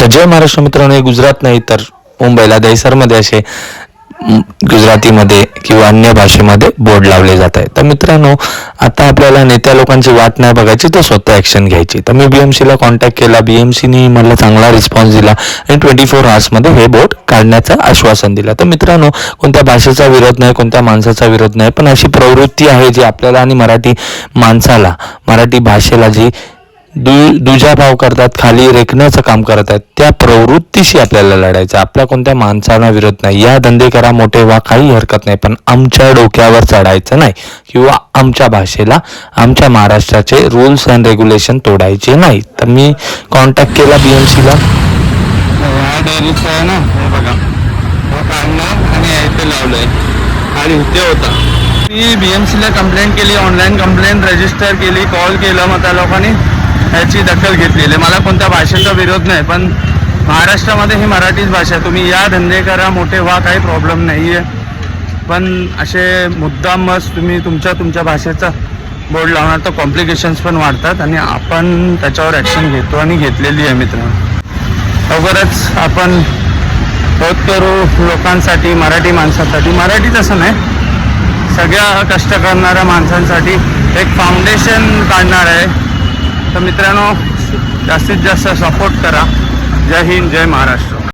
तर जय महाराष्ट्र मित्रांनो, हे गुजरात नाही तर मुंबईला दहिसरमध्ये असे गुजरातीमध्ये किंवा अन्य भाषेमध्ये बोर्ड लावले जात आहे. तर मित्रांनो, आता आपल्याला नेत्या लोकांची वाट नाही बघायची, तर स्वतः ॲक्शन घ्यायची. तर मी BMCला कॉन्टॅक्ट केला. BMCने मला चांगला रिस्पॉन्स दिला आणि 24 आवर्समध्ये हे बोर्ड काढण्याचं आश्वासन दिलं. तर मित्रांनो, कोणत्या भाषेचा विरोध नाही, कोणत्या माणसाचा विरोध नाही, पण अशी प्रवृत्ती आहे जी आपल्याला आणि मराठी माणसाला, मराठी भाषेला जी दुजाभाव करतात, खाली रेखण्याचं काम करत आहेत, त्या प्रवृत्तीशी आपल्याला लढायचं. आपल्या कोणत्या माणसांना विरोध नाही. या धंदे करा, मोठे व्हा, काही हरकत नाही, पण आमच्या डोक्यावर चढायचं नाही किंवा आमच्या भाषेला, आमच्या महाराष्ट्राचे रूल्स अँड रेग्युलेशन तोडायचे नाही. तर मी कॉन्टॅक्ट केला BMCला. डेअरीचं आहे ना, हे बघा, हे काढलं आणि इथे लावलंय आणि इथे होता. मी BMCला कंप्लेंट केली, ऑनलाईन कंप्लेंट रजिस्टर केली, कॉल केलं, मग त्या लोकांनी ह्याची दखल घेतलेली. मला कोणत्या भाषेचा विरोध नाही, पण महाराष्ट्रामध्ये ही मराठीच भाषा आहे. तुम्ही या धंदे करा, मोठे व्हा, काही प्रॉब्लेम नाही आहे, पण असे मुद्दामच तुम्ही तुमच्या भाषेचा बोर्ड लावणार तर कॉम्प्लिकेशन्स पण वाढतात आणि आपण त्याच्यावर ॲक्शन घेतो आणि घेतलेली आहे. मित्रांनो, लवकरच आपण होत करू लोकांसाठी, मराठी माणसासाठी, मराठीच असं नाही, सगळ्या कष्ट करणाऱ्या माणसांसाठी एक फाउंडेशन काढणार आहे. तर मित्रांनो, जास्तीत जास्त सपोर्ट करा. जय हिंद, जय महाराष्ट्र.